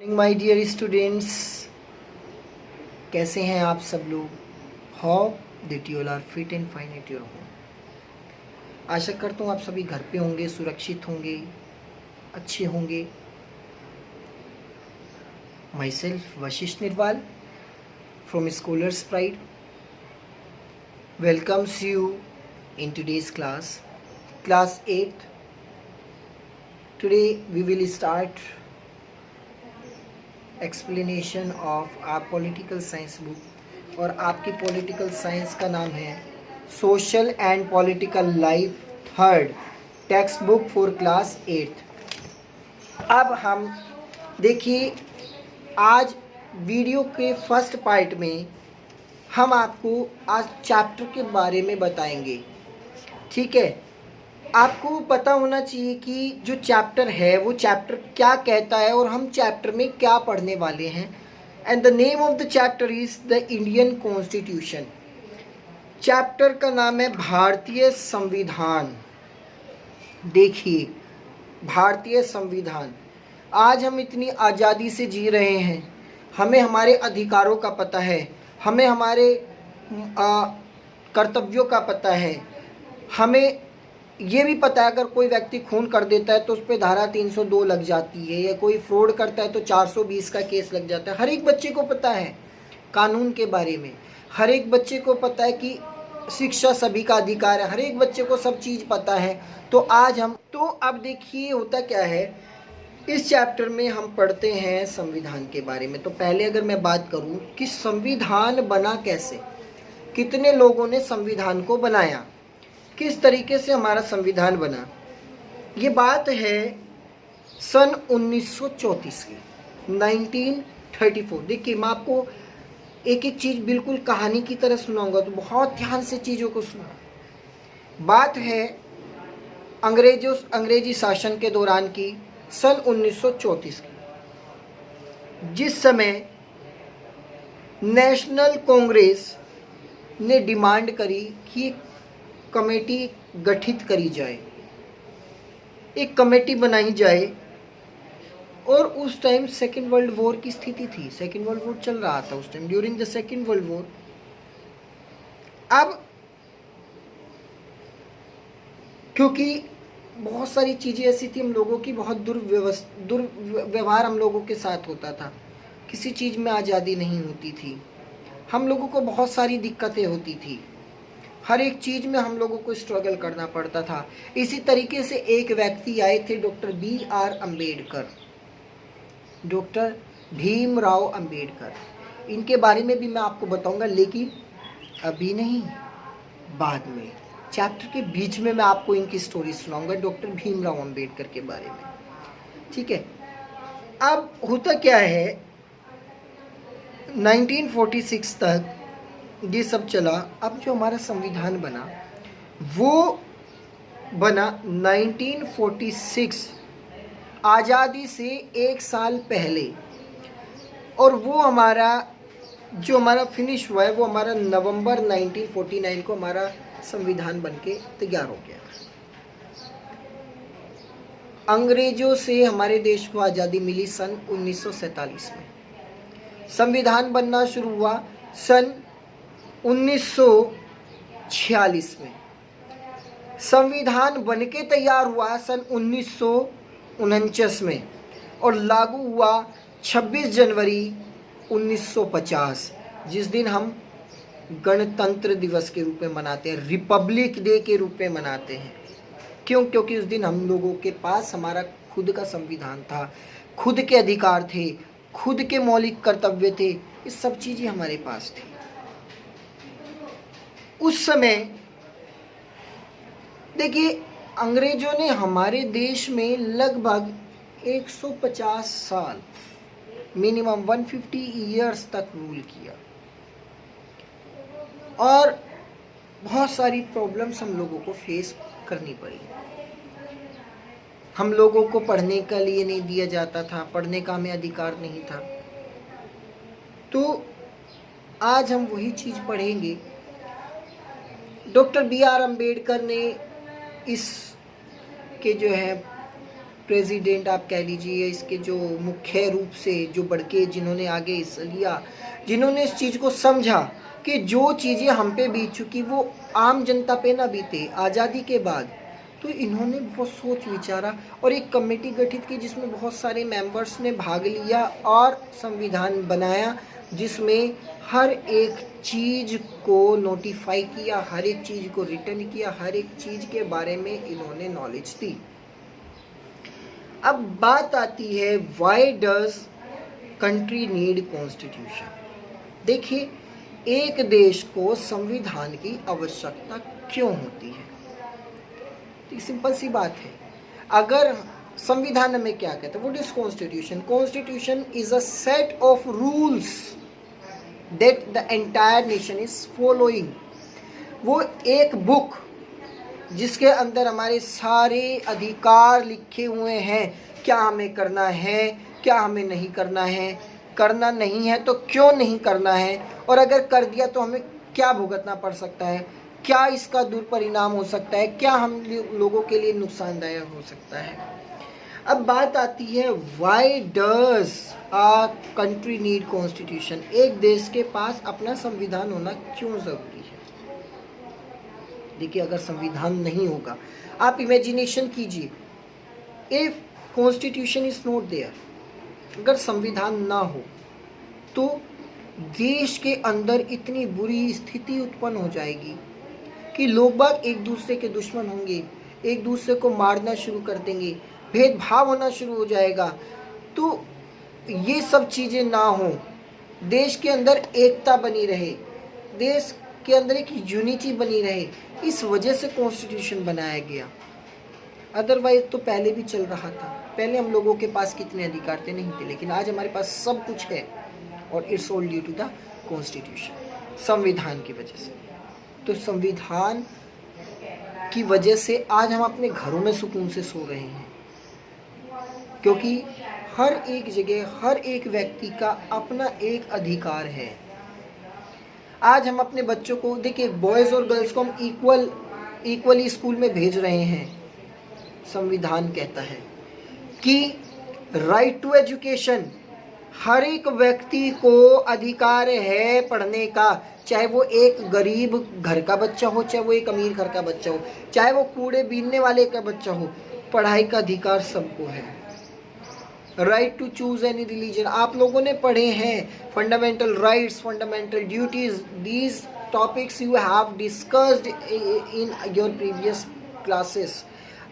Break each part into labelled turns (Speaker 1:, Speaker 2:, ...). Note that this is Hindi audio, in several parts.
Speaker 1: माय डियर स्टूडेंट्स, कैसे हैं आप सब लोग। Hope that you all are fit and fine at your home. आशा करता हूँ आप सभी घर पे होंगे, सुरक्षित होंगे, अच्छे होंगे। Myself Vashishtha Nirwal from scholars pride welcomes you in today's class 8th। Today we will start explanation of our political science book, और आपकी पॉलिटिकल साइंस का नाम है social and political life third text book for class 8th। अब हम देखिए, आज वीडियो के फर्स्ट पार्ट में हम आपको आज चैप्टर के बारे में बताएंगे। ठीक है, आपको पता होना चाहिए कि जो चैप्टर है वो चैप्टर क्या कहता है और हम चैप्टर में क्या पढ़ने वाले हैं। And the name of the chapter is the Indian constitution. Chapter का नाम है भारतीय संविधान। देखिए, भारतीय संविधान। आज हम इतनी आज़ादी से जी रहे हैं, हमें हमारे अधिकारों का पता है, हमें हमारे कर्तव्यों का पता है, हमें ये भी पता है अगर कोई व्यक्ति खून कर देता है तो उस पर धारा 302 लग जाती है, या कोई फ्रॉड करता है तो 420 का केस लग जाता है। हर एक बच्चे को पता है कानून के बारे में, हर एक बच्चे को पता है कि शिक्षा सभी का अधिकार है, हर एक बच्चे को सब चीज़ पता है। तो आज हम अब देखिए होता क्या है, इस चैप्टर में हम पढ़ते हैं संविधान के बारे में। तो पहले अगर मैं बात करूं कि संविधान बना कैसे, कितने लोगों ने संविधान को बनाया, किस तरीके से हमारा संविधान बना, ये बात है सन 1934 की, 1934। देखिए, मैं आपको एक एक चीज़ बिल्कुल कहानी की तरह सुनाऊंगा, तो बहुत ध्यान से चीज़ों को सुना। बात है अंग्रेजी शासन के दौरान की, सन 1934 की, जिस समय नेशनल कांग्रेस ने डिमांड करी कि कमेटी गठित करी जाए, एक कमेटी बनाई जाए। और उस टाइम सेकेंड वर्ल्ड वॉर की स्थिति थी, सेकेंड वर्ल्ड वॉर चल रहा था उस time, during the second world war. अब क्योंकि बहुत सारी चीज़ें ऐसी थी, हम लोगों की बहुत दुर्व्यवहार हम लोगों के साथ होता था, किसी चीज़ में आज़ादी नहीं होती थी, हम लोगों को बहुत सारी दिक्कतें होती थी, हर एक चीज़ में हम लोगों को स्ट्रगल करना पड़ता था। इसी तरीके से एक व्यक्ति आए थे, doctor B.R. Ambedkar, doctor Bhimrao Ambedkar. इनके बारे में भी मैं आपको बताऊंगा, लेकिन अभी नहीं, बाद में, चैप्टर के बीच में मैं आपको इनकी स्टोरी सुनाऊंगा, डॉक्टर भीमराव अम्बेडकर के बारे में। ठीक है, अब होता क्या है, 1946 तक ये सब चला। अब जो हमारा संविधान बना वो बना 1946, आज़ादी से एक साल पहले, और वो हमारा जो हमारा फिनिश हुआ है वो हमारा नवंबर 1949 को हमारा संविधान बनके तैयार हो गया। अंग्रेजों से हमारे देश को आज़ादी मिली सन 1947 में। संविधान बनना शुरू हुआ सन 1946 में। संविधान बनके तैयार हुआ सन 1949 में, और लागू हुआ 26 जनवरी 1950, जिस दिन हम गणतंत्र दिवस के रूप में मनाते हैं, रिपब्लिक डे के रूप में मनाते हैं। क्यों? क्योंकि उस दिन हम लोगों के पास हमारा खुद का संविधान था, खुद के अधिकार थे, खुद के मौलिक कर्तव्य थे, ये सब चीज़ें हमारे पास थी। उस समय देखिए, अंग्रेजों ने हमारे देश में लगभग 150 साल, मिनिमम 150 ईयर्स तक रूल किया, और बहुत सारी प्रॉब्लम्स हम लोगों को फेस करनी पड़ी। हम लोगों को पढ़ने के लिए नहीं दिया जाता था, पढ़ने का हमें अधिकार नहीं था। तो आज हम वही चीज़ पढ़ेंगे। Doctor B.R. अम्बेडकर ने इस के जो है प्रेसिडेंट आप कह लीजिए, इसके जो मुख्य रूप से जो बड़के जिन्होंने आगे हिस्सा लिया, जिन्होंने इस चीज़ को समझा कि जो चीज़ें हम पे बीत चुकी वो आम जनता पे ना बीते आज़ादी के बाद, तो इन्होंने बहुत सोच विचारा और एक कमेटी गठित की जिसमें बहुत सारे मेंबर्स ने भाग लिया और संविधान बनाया, जिसमें हर एक चीज़ को नोटिफाई किया, हर एक चीज़ को रिटर्न किया, हर एक चीज़ के बारे में इन्होंने नॉलेज दी। अब बात आती है why does country need constitution. देखिए, एक देश को संविधान की आवश्यकता क्यों होती है? तो सिंपल सी बात है, अगर संविधान में क्या कहता है, what is constitution? Constitution is a set of rules that the entire nation is following. वो एक बुक जिसके अंदर हमारे सारे अधिकार लिखे हुए हैं, क्या हमें करना है, क्या हमें नहीं करना है, करना नहीं है तो क्यों नहीं करना है, और अगर कर दिया तो हमें क्या भुगतना पड़ सकता है, क्या इसका दुष्परिणाम हो सकता है, क्या हम लोगों के लिए नुकसानदायक हो सकता है। अब बात आती है why does a country need constitution. एक देश के पास अपना संविधान होना क्यों ज़रूरी है? देखिए, अगर संविधान नहीं होगा, आप इमेजिनेशन कीजिए, if constitution is not there, अगर संविधान ना हो तो देश के अंदर इतनी बुरी स्थिति उत्पन्न हो जाएगी कि लोग बाग एक दूसरे के दुश्मन होंगे, एक दूसरे को मारना शुरू कर देंगे, भेदभाव होना शुरू हो जाएगा। तो ये सब चीज़ें ना हो, देश के अंदर एकता बनी रहे, देश के अंदर एक यूनिटी बनी रहे, इस वजह से कॉन्स्टिट्यूशन बनाया गया। अदरवाइज तो पहले भी चल रहा था, पहले हम लोगों के पास कितने अधिकार थे, नहीं थे, लेकिन आज हमारे पास सब कुछ है और it's all due to the constitution, संविधान की वजह से। तो संविधान की वजह से आज हम अपने घरों में सुकून से सो रहे हैं, क्योंकि हर एक जगह हर एक व्यक्ति का अपना एक अधिकार है। आज हम अपने बच्चों को, देखिए, बॉयज़ और गर्ल्स को हम इक्वली स्कूल में भेज रहे हैं। संविधान कहता है कि राइट टू एजुकेशन, हर एक व्यक्ति को अधिकार है पढ़ने का, चाहे वो एक गरीब घर का बच्चा हो, चाहे वो एक अमीर घर का बच्चा हो, चाहे वो कूड़े बीनने वाले का बच्चा हो, पढ़ाई का अधिकार सबको है। Right to choose any religion, आप लोगों ने पढ़े हैं fundamental rights, fundamental duties, these topics you have discussed in your previous classes,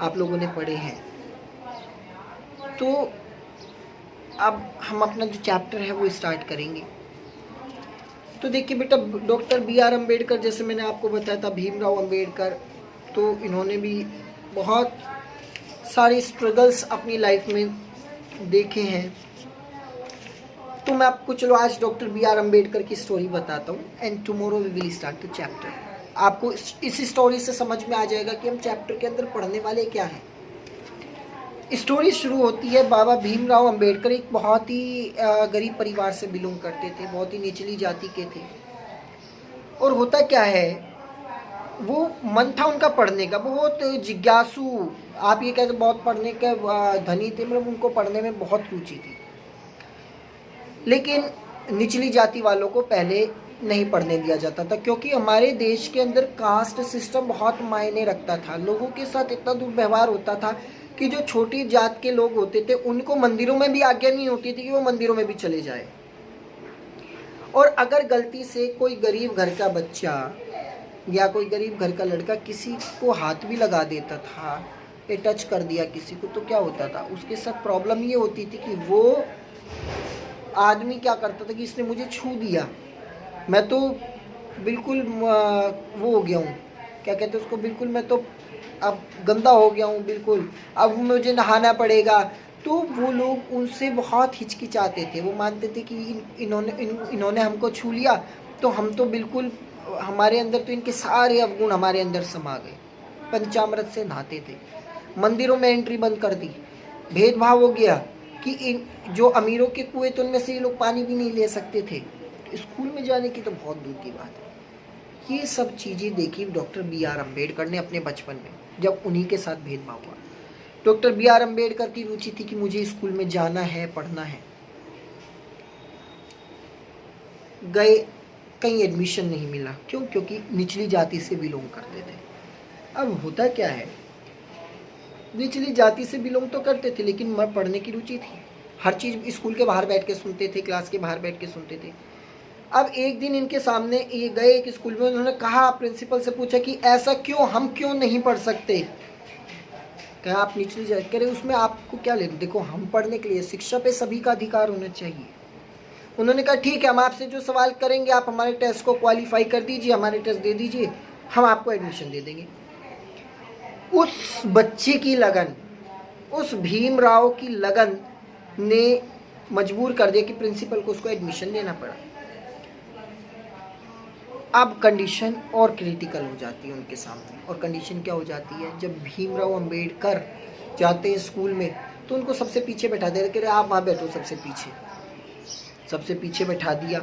Speaker 1: आप लोगों ने पढ़े हैं। तो अब हम अपना जो चैप्टर है वो स्टार्ट करेंगे। तो देखिए बेटा, डॉक्टर B.R. अम्बेडकर, जैसे मैंने आपको बताया था, भीमराव अम्बेडकर, तो इन्होंने भी बहुत सारे स्ट्रगल्स अपनी लाइफ में देखे हैं। तो मैं आपको, चलो आज डॉक्टर B.R. अम्बेडकर की स्टोरी बताता हूँ, and tomorrow we will start the chapter. आपको इस स्टोरी से समझ में आ जाएगा कि हम चैप्टर के अंदर पढ़ने वाले क्या हैं। स्टोरी शुरू होती है, बाबा भीमराव अम्बेडकर एक बहुत ही गरीब परिवार से बिलोंग करते थे, बहुत ही निचली जाति के थे। और होता क्या है, वो मन था उनका पढ़ने का, बहुत जिज्ञासु, आप ये कहते बहुत पढ़ने के धनी थे, मतलब उनको पढ़ने में बहुत रुचि थी। लेकिन निचली जाति वालों को पहले नहीं पढ़ने दिया जाता था, क्योंकि हमारे देश के अंदर कास्ट सिस्टम बहुत मायने रखता था। लोगों के साथ इतना दुर्व्यवहार होता था कि जो छोटी जात के लोग होते थे उनको मंदिरों में भी आज्ञा नहीं होती थी कि वो मंदिरों में भी चले जाए। और अगर गलती से कोई गरीब घर का बच्चा या कोई गरीब घर का लड़का किसी को हाथ भी लगा देता था या टच कर दिया किसी को, तो क्या होता था, उसके साथ प्रॉब्लम ये होती थी कि वो आदमी क्या करता था कि इसने मुझे छू दिया, मैं तो बिल्कुल वो हो गया हूँ, क्या कहते हैं उसको, बिल्कुल मैं तो अब गंदा हो गया हूँ, बिल्कुल अब मुझे नहाना पड़ेगा। तो वो लोग उनसे बहुत हिचकिचाते थे, वो मानते थे कि इन्होंने हमको छू लिया तो हम तो बिल्कुल, हमारे अंदर तो इनके सारे अवगुण हमारे अंदर समा गए। पंचामृत से नहाते थे, मंदिरों में एंट्री बंद कर दी, भेदभाव हो गया कि इन जो अमीरों के कुएं तो उनमें से ये लोग पानी भी नहीं ले सकते थे, स्कूल में जाने की तो बहुत दूर की बात है। ये सब चीज़ें देखी डॉक्टर B.R. अम्बेडकर ने अपने बचपन में, जब उन्हीं के साथ भेदभाव हुआ। डॉक्टर बी आर अम्बेडकर की रुचि थी कि मुझे स्कूल में जाना है, पढ़ना है। गए, कहीं एडमिशन नहीं मिला। क्यों? क्योंकि निचली जाति से बिलोंग करते थे। अब होता क्या है, निचली जाति से बिलोंग तो करते थे लेकिन पढ़ने की रुचि थी। हर चीज़ स्कूल के बाहर बैठ के सुनते थे, क्लास के बाहर बैठ के सुनते थे। अब एक दिन इनके सामने ये गए एक स्कूल में, उन्होंने कहा, प्रिंसिपल से पूछा कि ऐसा क्यों, हम क्यों नहीं पढ़ सकते? कहा आप निचली जाति, कह रहे उसमें आपको क्या लेना? देखो हम पढ़ने के लिए, शिक्षा पे सभी का अधिकार होना चाहिए। उन्होंने कहा ठीक है, हम आपसे जो सवाल करेंगे आप हमारे टेस्ट को क्वालिफाई कर दीजिए, हमारे टेस्ट दे दीजिए, हम आपको एडमिशन दे देंगे। उस बच्चे की लगन, उस भीमराव की लगन ने मजबूर कर दिया कि प्रिंसिपल को उसको एडमिशन देना पड़ा। अब कंडीशन और क्रिटिकल हो जाती है उनके सामने। और कंडीशन क्या हो जाती है, जब भीमराव अंबेडकर जाते हैं स्कूल में तो उनको सबसे पीछे बैठा दे रहे, आप वहाँ बैठो सबसे पीछे बैठा दिया।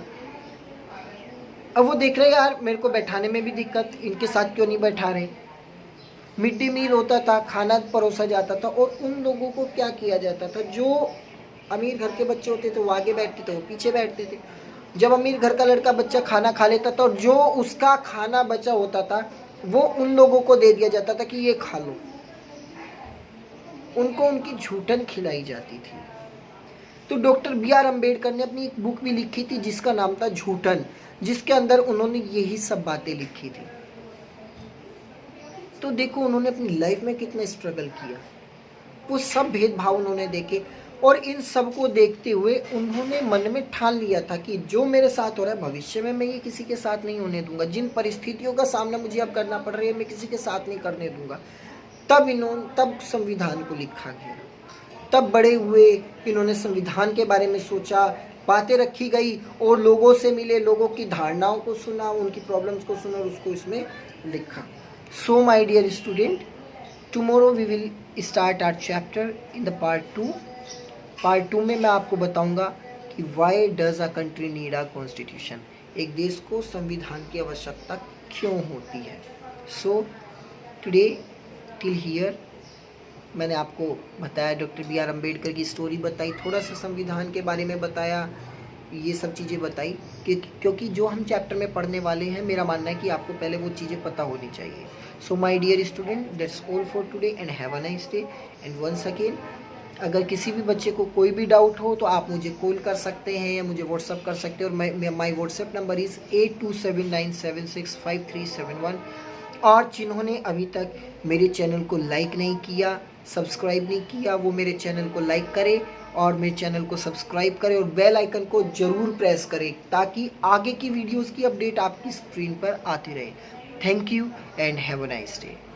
Speaker 1: अब वो देख रहे यार मेरे को बैठाने में भी दिक्कत, इनके साथ क्यों नहीं बैठा रहे। मिड डे मील होता था, खाना परोसा जाता था और उन लोगों को क्या किया जाता था, जो अमीर घर के बच्चे होते थे वो आगे बैठते थे, वो पीछे बैठते थे। जब अमीर घर का लड़का बच्चा खाना खा लेता था और जो उसका खाना बचा होता था वो उन लोगों को दे दिया जाता था कि ये खा लो। उनको उनकी झूठन खिलाई जाती थी। तो डॉक्टर बी आर अम्बेडकर ने अपनी एक बुक भी लिखी थी जिसका नाम था झूठन, जिसके अंदर उन्होंने यही सब बातें लिखी थी। तो देखो उन्होंने अपनी लाइफ में कितना स्ट्रगल किया, वो सब भेदभाव उन्होंने देखे और इन सब को देखते हुए उन्होंने मन में ठान लिया था कि जो मेरे साथ हो रहा है भविष्य में मैं ये किसी के साथ नहीं होने दूंगा। जिन परिस्थितियों का सामना मुझे अब करना पड़ रहा है मैं किसी के साथ नहीं करने दूंगा। तब संविधान को लिखा गया, तब बड़े हुए, इन्होंने संविधान के बारे में सोचा, बातें रखी गई और लोगों से मिले, लोगों की धारणाओं को सुना, उनकी प्रॉब्लम्स को सुना और उसको इसमें लिखा। So my dear student, tomorrow we will start our chapter in the part 2। Part 2 में मैं आपको बताऊंगा कि why does a country need a constitution, एक देश को संविधान की आवश्यकता क्यों होती है। सो टुडे टिल हियर मैंने आपको बताया, डॉक्टर बी आर अम्बेडकर की स्टोरी बताई, थोड़ा सा संविधान के बारे में बताया, ये सब चीज़ें बताई क्योंकि जो हम चैप्टर में पढ़ने वाले हैं मेरा मानना है कि आपको पहले वो चीज़ें पता होनी चाहिए। So my dear student, that's all for today and have a nice day. And once again, अगर किसी भी बच्चे को कोई भी डाउट हो तो आप मुझे कॉल कर सकते हैं या मुझे व्हाट्सअप कर सकते हैं। और माई व्हाट्सएप नंबर इज़ 8279765371। और जिन्होंने अभी तक मेरे चैनल को लाइक नहीं किया, सब्सक्राइब नहीं किया, वो मेरे चैनल को लाइक करें और मेरे चैनल को सब्सक्राइब करें और बेल आइकन को ज़रूर प्रेस करें ताकि आगे की वीडियोज़ की अपडेट आपकी स्क्रीन पर आती रहे। Thank you and have a nice day.